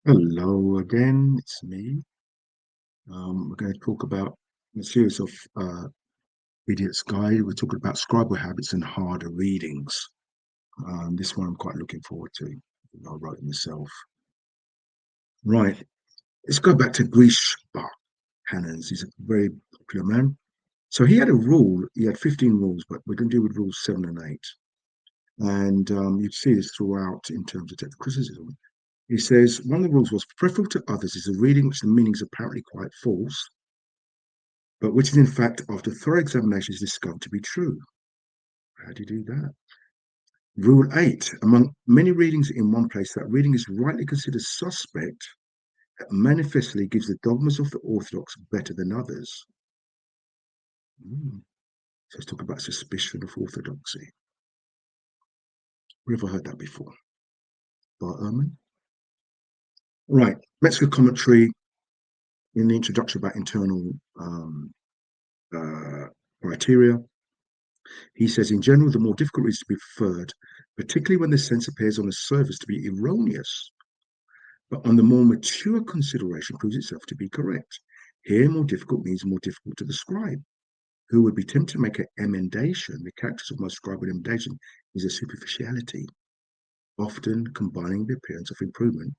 Hello again, it's me. We're going to talk about a series of Idiot's Guide. We're talking about scribal habits and harder readings. This one I'm quite looking forward to. I wrote it myself. Right, let's go back to Grishbach canons. He's a very popular man. So he had a rule, he had 15 rules, but we're going to deal with rules 7 and 8. And you see this throughout in terms of technical criticism. He says one of the rules was preferable to others is a reading which the meaning is apparently quite false, but which is in fact, after thorough examination, is discovered to be true. How do you do that? Rule 8. Among many readings in one place, that reading is rightly considered suspect, that manifestly gives the dogmas of the orthodox better than others. So let's talk about suspicion of orthodoxy. We've never heard that before. Bart Ehrman. Right. Metzger commentary in the introduction about internal criteria. He says, in general, the more difficult is to be preferred, particularly when the sense appears on the surface to be erroneous, but on the more mature consideration proves itself to be correct. Here, more difficult means more difficult to the scribe, who would be tempted to make an emendation. The characters of most scribal emendation is a superficiality, often combining the appearance of improvement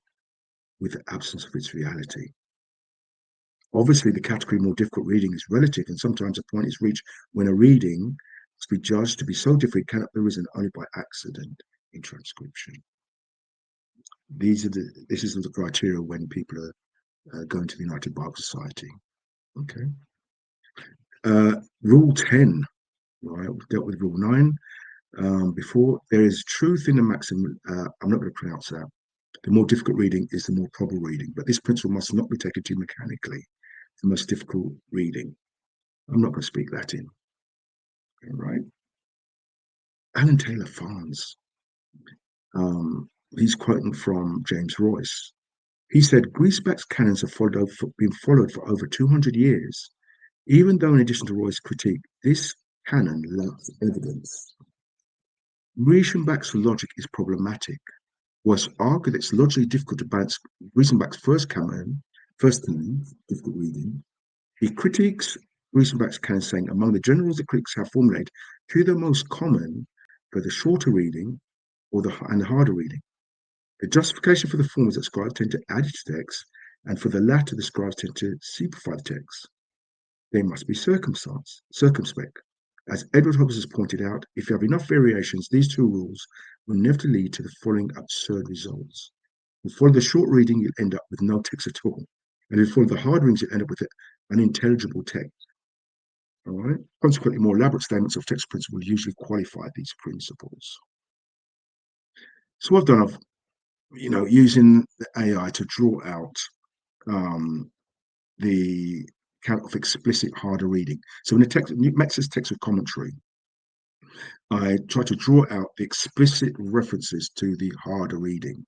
with the absence of its reality. Obviously, the category more difficult reading is relative, and sometimes a point is reached when a reading must be judged to be so different it cannot be risen only by accident in transcription. This is the criteria when people are going to the United Bible Society. Okay. Rule 10, right? We've dealt with rule 9 before. There is truth in the maxim. I'm not going to pronounce that. The more difficult reading is the more probable reading, but this principle must not be taken too mechanically. The most difficult reading. I'm not going to speak Latin. All right. Alan Taylor Farnes. He's quoting from James Royce. He said, Griesbach's canons have been followed for over 200 years, even though, in addition to Roy's critique, this canon lacks evidence. Griesbach's logic is problematic. Was argued that it's logically difficult to balance Griesbach's first canon, difficult reading. He critiques Griesbach's canon, saying, among the general rules the critics have formulated, two of the most common for the shorter reading and the harder reading. The justification for the former is that scribes tend to add to text, and for the latter, the scribes tend to simplify the text. They must be circumspect. As Edward Hobbes has pointed out, if you have enough variations, these two rules will never lead to the following absurd results. If you follow the short reading, you'll end up with no text at all. And if you follow the hard readings, you'll end up with an unintelligible text. All right. Consequently, more elaborate statements of text principles usually qualify these principles. So what I've done, using the AI to draw out the count of explicit harder reading. So in the text, Metzger's text with commentary, I try to draw out the explicit references to the harder reading.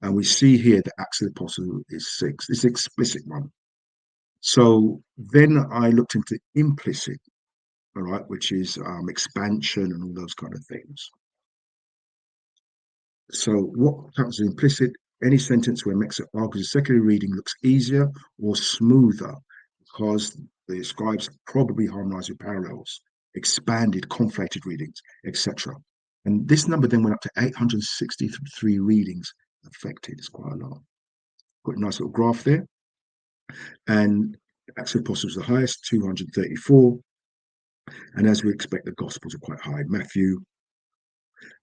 And we see here that Acts of the Apostle is 6. This is the explicit one. So then I looked into implicit, all right, which is expansion and all those kind of things. So what counts as implicit? Any sentence where Metzger argues a secondary reading looks easier or smoother because the scribes probably harmonized with parallels, expanded, conflated readings, etc. And this number then went up to 863 readings affected. It's quite a lot. Got a nice little graph there. And Acts of the Apostles was the highest, 234. And as we expect, the Gospels are quite high. Matthew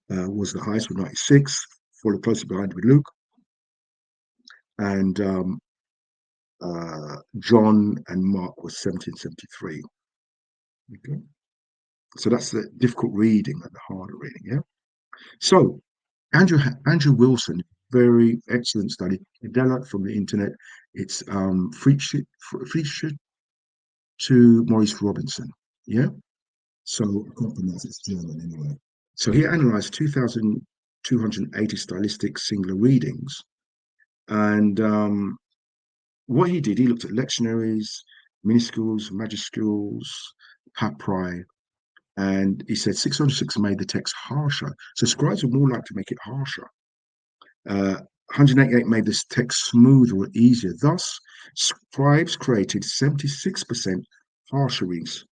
was the highest with 96, followed closely behind with Luke. And John and Mark was 1773. Okay. So that's the difficult reading and the harder reading, yeah? So Andrew Wilson, very excellent study. Download from the internet. It's featured to Maurice Robinson, yeah? So I can't pronounce it's German anyway. So he analyzed 2,280 stylistic singular readings. And what he did, he looked at lectionaries, minuscules, majuscules, papyri, and he said 606 made the text harsher. So scribes were more likely to make it harsher. 188 made this text smoother or easier. Thus, scribes created 76% harsher readings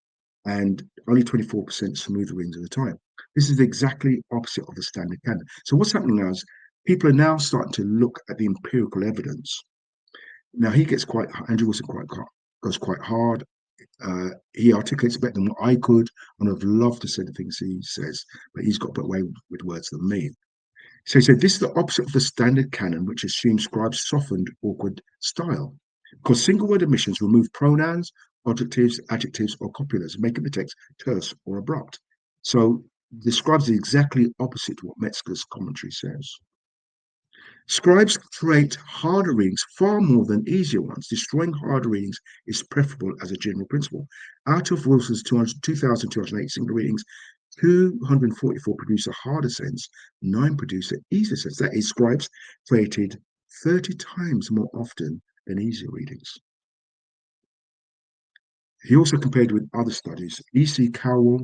and only 24% smoother readings at the time. This is exactly opposite of the standard canon. So what's happening now is people are now starting to look at the empirical evidence. Now he gets quite Andrew Wilson goes quite hard. He articulates better than what I could, and I'd love to say the things he says, but he's got a better way with words than me. So he said this is the opposite of the standard canon, which assumes scribes softened awkward style. Because single word omissions remove pronouns, adjectives, or copulars, making the text terse or abrupt. So the scribes are exactly opposite to what Metzger's commentary says. Scribes create harder readings far more than easier ones. Destroying harder readings is preferable as a general principle. Out of Wilson's 2,208 single readings, 244 produce a harder sense, 9 produce an easier sense. That is, scribes created 30 times more often than easier readings. He also compared with other studies. E.C. Cowell,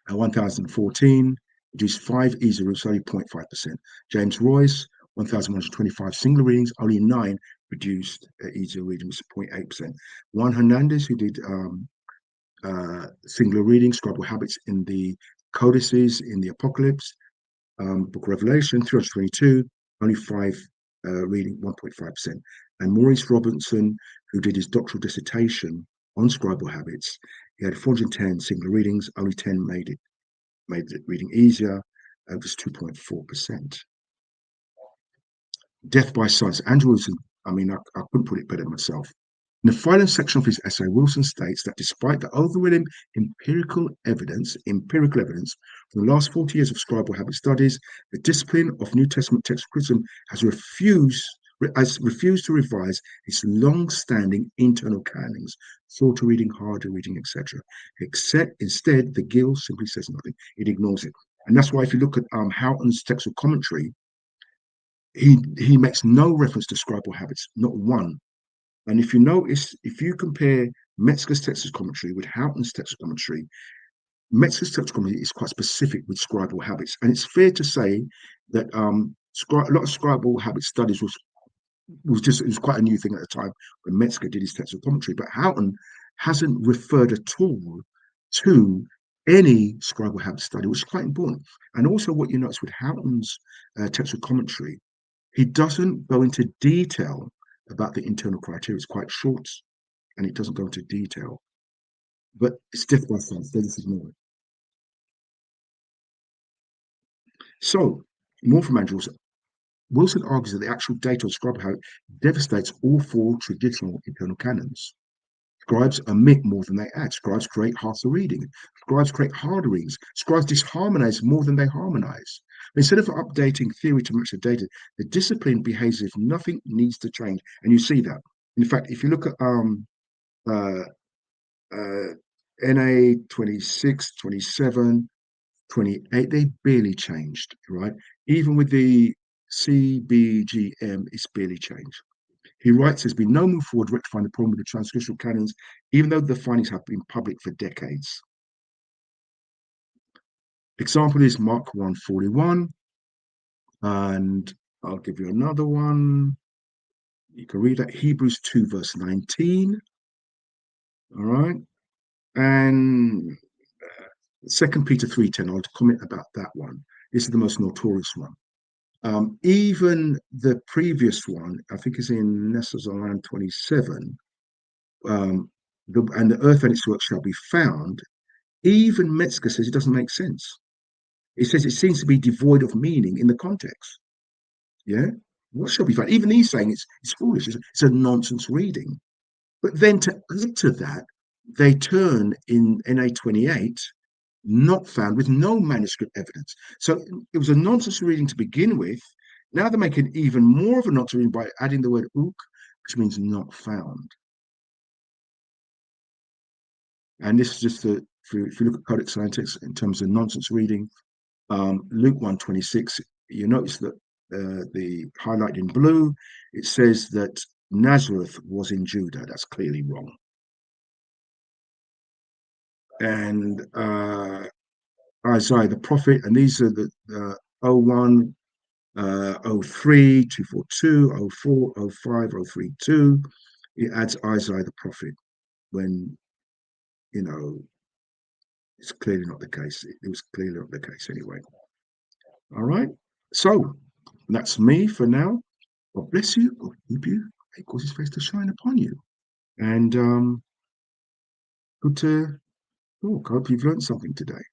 1014, produced 5 easier readings, only 0.5%. James Royce, 1,125 single readings, only 9 produced easier readings, 0.8%. Juan Hernandez, who did singular reading, scribal habits in the codices in the Apocalypse, Book of Revelation, 322, only 5 reading, 1.5%. And Maurice Robinson, who did his doctoral dissertation on scribal habits, he had 410 singular readings, only 10 made the reading easier, it was 2.4%. Death by Science. Andrew Wilson, I couldn't put it better myself. In the final section of his essay, Wilson states that despite the overwhelming empirical evidence from the last 40 years of scribal habit studies, the discipline of New Testament textual criticism has refused to revise its long-standing internal canons, shorter reading, harder reading, etc. Except instead, the Gill simply says nothing. It ignores it. And that's why if you look at Houghton's textual commentary, he makes no reference to scribal habits, not one. And if you notice, if you compare Metzger's textual commentary with Houghton's textual commentary, Metzger's textual commentary is quite specific with scribal habits. And it's fair to say that a lot of scribal habit studies it was quite a new thing at the time when Metzger did his textual commentary. But Houghton hasn't referred at all to any scribal habit study, which is quite important. And also what you notice with Houghton's textual commentary, he doesn't go into detail about the internal criteria. It's quite short and it doesn't go into detail. But it's death by science. This is more. So, more from Andrew Wilson. Wilson argues that the actual data on scribal habit devastates all 4 traditional internal canons. Scribes omit more than they add. Scribes create harsher reading. Scribes create harder readings. Scribes disharmonize more than they harmonize. Instead of updating theory to match the data, the discipline behaves as if nothing needs to change. And you see that. In fact, if you look at NA 26, 27, 28, they barely changed, right? Even with the CBGM, it's barely changed. He writes, there's been no move forward rectifying the problem with the transcriptional canons, even though the findings have been public for decades. Example is Mark 141, and I'll give you another one. You can read that, Hebrews 2, verse 19. All right. And 2 Peter 3:10, I'll comment about that one. This is the most notorious one. Even the previous one, I think is in Nestle's line 27, and the earth and its works shall be found. Even Metzger says it doesn't make sense. It says it seems to be devoid of meaning in the context. Yeah, what shall be found? Even he's saying it's foolish. It's a nonsense reading. But then to add to that, they turn in NA 28 not found with no manuscript evidence. So it was a nonsense reading to begin with. Now they're making even more of a nonsense reading by adding the word ook, which means not found. And this is just if you look at Codex Sinaiticus in terms of nonsense reading, Luke 1:26, you notice that the highlight in blue, it says that Nazareth was in Judah. That's clearly wrong. And Isaiah the prophet, and these are the 01, 03, 242, 04, 05, 032. It adds Isaiah the prophet when, you know, it's clearly not the case. It was clearly not the case anyway. All right. So that's me for now. God bless you. God keep you. May cause his face to shine upon you. And good to talk. I hope you've learned something today.